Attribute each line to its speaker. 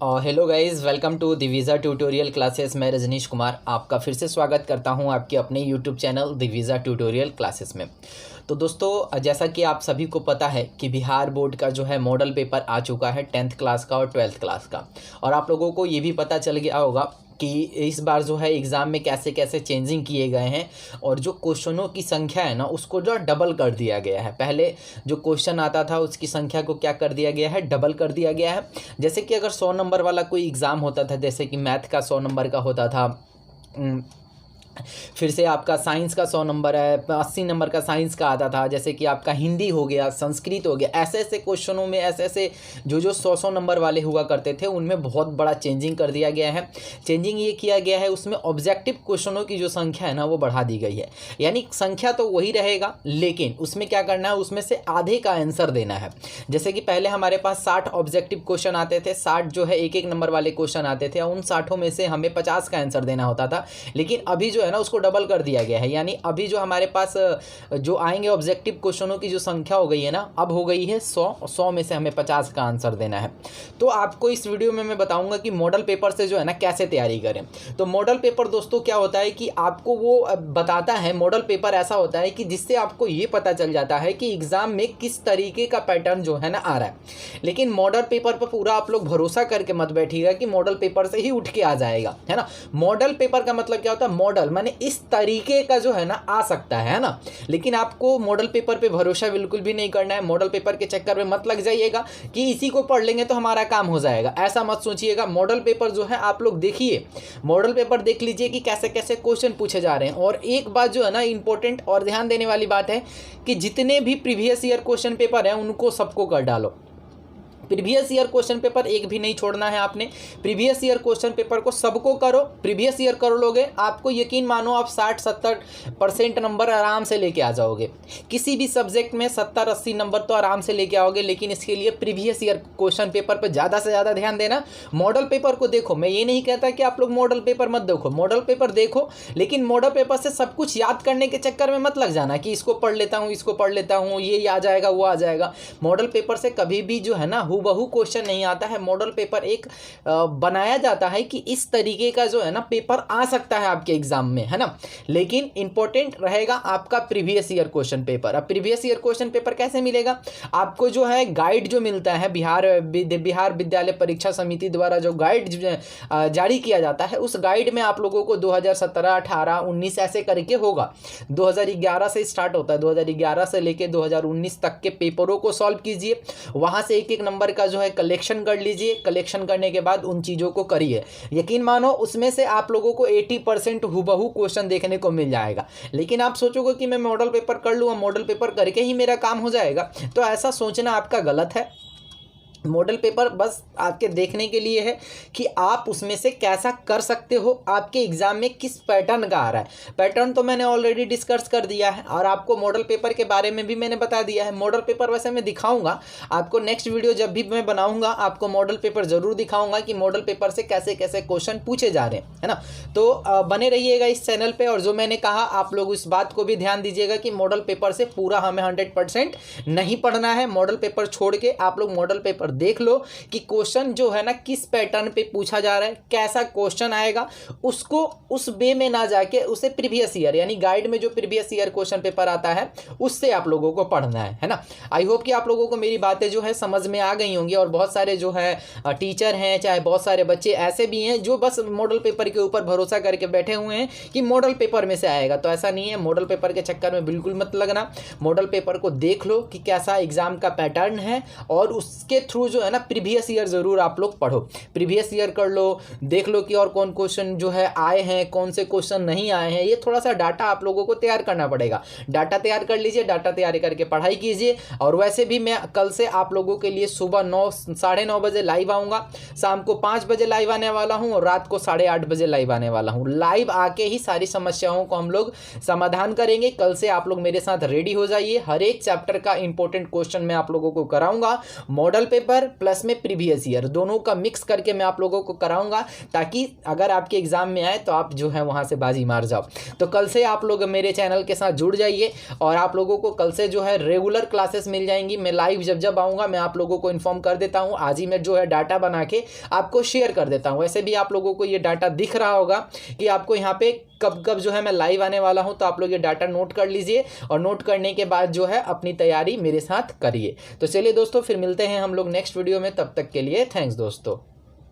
Speaker 1: Hello guys, welcome to Diviza tutorial classes. मैं रजनीश कुमार आपका फिर से स्वागत करता हूं आपके अपने यूट्यूब चैनल दिवीज़ा ट्यूटोरियल क्लासेस में। तो दोस्तों, जैसा कि आप सभी को पता है कि बिहार बोर्ड का जो है मॉडल पेपर आ चुका है 10th क्लास का और 12th क्लास का। और आप लोगों को ये भी पता चल गया होगा कि इस बार जो है एग्ज़ाम में कैसे कैसे चेंजिंग किए गए हैं और जो क्वेश्चनों की संख्या है ना उसको जो डबल कर दिया गया है। पहले जो क्वेश्चन आता था उसकी संख्या को क्या कर दिया गया है, डबल कर दिया गया है। जैसे कि अगर 100 नंबर वाला कोई एग्ज़ाम होता था, जैसे कि मैथ का 100 नंबर का होता था, फिर से आपका साइंस का 100 नंबर है, 80 नंबर का साइंस का आता था। जैसे कि आपका हिंदी हो गया, संस्कृत हो गया, ऐसे ऐसे क्वेश्चनों में ऐसे ऐसे जो 100 नंबर वाले हुआ करते थे उनमें बहुत बड़ा चेंजिंग कर दिया गया है। चेंजिंग ये किया गया है, उसमें ऑब्जेक्टिव क्वेश्चनों की जो संख्या है ना वो बढ़ा दी गई है। यानी संख्या तो वही रहेगा, लेकिन उसमें क्या करना है, उसमें से आधे का आंसर देना है। जैसे कि पहले हमारे पास 60 ऑब्जेक्टिव क्वेश्चन आते थे, 60 जो है एक एक नंबर वाले क्वेश्चन आते थे, उन 60 में से हमें 50 का आंसर देना होता था। लेकिन अभी जो है ना उसको डबल कर दिया गया है। यानी अभी जो हमारे पास जो आएंगे ऑब्जेक्टिव क्वेश्चनों की जो संख्या हो गई है ना, अब हो गई है 100 में से हमें 50 का आंसर देना है। तो आपको इस वीडियो में मैं बताऊंगा कि मॉडल पेपर से जो है ना कैसे तैयारी करें। तो मॉडल पेपर दोस्तों क्या होता है कि आपको वो बताता है, मॉडल पेपर ऐसा होता है कि जिससे आपको ये पता चल जाता है कि एग्जाम में किस तरीके का पैटर्न जो है ना आ रहा है। लेकिन मॉडल पेपर पर पूरा आप लोग भरोसा करके मत बैठिएगा कि मॉडल पेपर से ही उठ के आ जाएगा, है ना। मॉडल पेपर का मतलब क्या होता है, मॉडल माने इस तरीके का जो है ना आ सकता है ना। लेकिन आपको मॉडल पेपर पे भरोसा बिल्कुल भी नहीं करना है। मॉडल पेपर के चक्कर में मत लग जाइएगा कि इसी को पढ़ लेंगे तो हमारा काम हो जाएगा, ऐसा मत सोचिएगा। मॉडल पेपर जो है आप लोग देखिए, मॉडल पेपर देख लीजिए कि कैसे कैसे क्वेश्चन पूछे जा रहे हैं। और एक बात जो है ना इंपॉर्टेंट और ध्यान देने वाली बात है कि जितने भी प्रीवियस ईयर क्वेश्चन पेपर हैं उनको सबको कर डालो। प्रीवियस ईयर क्वेश्चन पेपर एक भी नहीं छोड़ना है आपने। प्रीवियस ईयर क्वेश्चन पेपर को सबको करो। प्रीवियस ईयर कर लोगे, आपको यकीन मानो आप 60-70% नंबर आराम से लेके आ जाओगे। किसी भी सब्जेक्ट में 70-80 नंबर तो आराम से लेके आओगे। लेकिन इसके लिए प्रीवियस ईयर क्वेश्चन पेपर पर ज़्यादा से ज़्यादा ध्यान देना। मॉडल पेपर को देखो, मैं ये नहीं कहता कि आप लोग मॉडल पेपर मत देखो, मॉडल पेपर देखो, लेकिन मॉडल पेपर से सब कुछ याद करने के चक्कर में मत लग जाना कि इसको पढ़ लेता हूँ, इसको पढ़ लेता हूँ, ये आ जाएगा वो आ जाएगा। मॉडल पेपर से कभी भी जो है ना बहु क्वेश्चन नहीं आता है। मॉडल पेपर एक बनाया जाता है कि इस तरीके का जो है ना पेपर आ सकता है आपके एग्जाम में, है ना। लेकिन इंपॉर्टेंट रहेगा आपका प्रीवियस ईयर क्वेश्चन पेपर। अब प्रीवियस ईयर क्वेश्चन पेपर कैसे मिलेगा आपको, जो है गाइड जो मिलता है बिहार विद्यालय परीक्षा समिति द्वारा जो गाइड जारी किया जाता है, उस गाइड में आप लोगों को 2017, 18, 19 ऐसे करके होगा। 2011 से स्टार्ट होता है, 2011 से लेके 2019 तक के पेपरों को सॉल्व कीजिए। वहां से एक एक नंबर का जो है कलेक्शन कर लीजिए। कलेक्शन करने के बाद उन चीज़ों को करिए। यकीन मानो उसमें से आप लोगों को 80% हुबहू क्वेश्चन देखने को मिल जाएगा। लेकिन आप सोचोगे कि मैं मॉडल पेपर कर लूँ, मॉडल पेपर करके ही मेरा काम हो जाएगा, तो ऐसा सोचना आपका गलत है। मॉडल पेपर बस आपके देखने के लिए है कि आप उसमें से कैसा कर सकते हो, आपके एग्जाम में किस पैटर्न का आ रहा है। पैटर्न तो मैंने ऑलरेडी डिस्कस कर दिया है और आपको मॉडल पेपर के बारे में भी मैंने बता दिया है। मॉडल पेपर वैसे मैं दिखाऊंगा आपको, नेक्स्ट वीडियो जब भी मैं बनाऊंगा आपको मॉडल पेपर जरूर दिखाऊंगा कि मॉडल पेपर से कैसे कैसे क्वेश्चन पूछे जा रहे हैं, है ना। तो बने रहिएगा इस चैनल पर। और जो मैंने कहा आप लोग इस बात को भी ध्यान दीजिएगा कि मॉडल पेपर से पूरा हमें 100% नहीं पढ़ना है। मॉडल पेपर छोड़ के आप लोग मॉडल पेपर देख लो कि क्वेश्चन जो है ना किस पैटर्न पे पूछा जा रहा है, कैसा क्वेश्चन आएगा, उसको उस वे में ना जाके उसे प्रीवियस ईयर यानी गाइड में जो प्रीवियस ईयर क्वेश्चन पेपर आता है उससे आप लोगों को पढ़ना है ना। आई होप कि आप लोगों को मेरी बातें जो है समझ में आ गई होंगी। और बहुत सारे जो है टीचर हैं, चाहे बहुत सारे बच्चे ऐसे भी हैं जो बस मॉडल पेपर के ऊपर भरोसा करके बैठे हुए हैं कि मॉडल पेपर में से आएगा। तो ऐसा नहीं है, मॉडल पेपर के चक्कर में बिल्कुल मत लगना। मॉडल पेपर को देख लो कि कैसा एग्जाम का पैटर्न है और उसके थ्रू जो है ना प्रीवियस ईयर जरूर आप लोग पढ़ो। प्रीवियस ईयर कर लो, देख लो कि और कौन क्वेश्चन जो है आए हैं, कौन से क्वेश्चन नहीं आए हैं। ये थोड़ा सा डाटा आप लोगों को तैयार करना पड़ेगा। डाटा तैयार कर लीजिए, डाटा तैयार करके पढ़ाई कीजिए। और वैसे भी मैं कल से आप लोगों के लिए सुबह 9-9:30 बजे लाइव आऊँगा, शाम को 5 बजे लाइव आने वाला हूँ और रात को 8:30 बजे लाइव आने वाला हूँ। लाइव आके ही सारी समस्याओं को हम लोग समाधान करेंगे। कल से आप लोग मेरे साथ रेडी हो जाइए। हर एक चैप्टर का इंपॉर्टेंट क्वेश्चन मैं आप लोगों को कराऊंगा। मॉडल पेपर पेपर प्लस में प्रीवियस ईयर दोनों का मिक्स करके मैं आप लोगों को कराऊंगा, ताकि अगर आपके एग्ज़ाम में आए तो आप जो है वहाँ से बाजी मार जाओ। तो कल से आप लोग मेरे चैनल के साथ जुड़ जाइए और आप लोगों को कल से जो है रेगुलर क्लासेस मिल जाएंगी। मैं लाइव जब आऊँगा मैं आप लोगों को इन्फॉर्म कर देता हूँ। आज ही मैं जो है डाटा बना के आपको शेयर कर देता हूँ। वैसे भी आप लोगों को ये डाटा दिख रहा होगा कि आपको यहाँ पे कब कब जो है मैं लाइव आने वाला हूँ, तो आप लोग ये डाटा नोट कर लीजिए और नोट करने के बाद जो है अपनी तैयारी मेरे साथ करिए। तो चलिए दोस्तों, फिर मिलते हैं हम लोग नेक्स्ट वीडियो में। तब तक के लिए थैंक्स दोस्तों।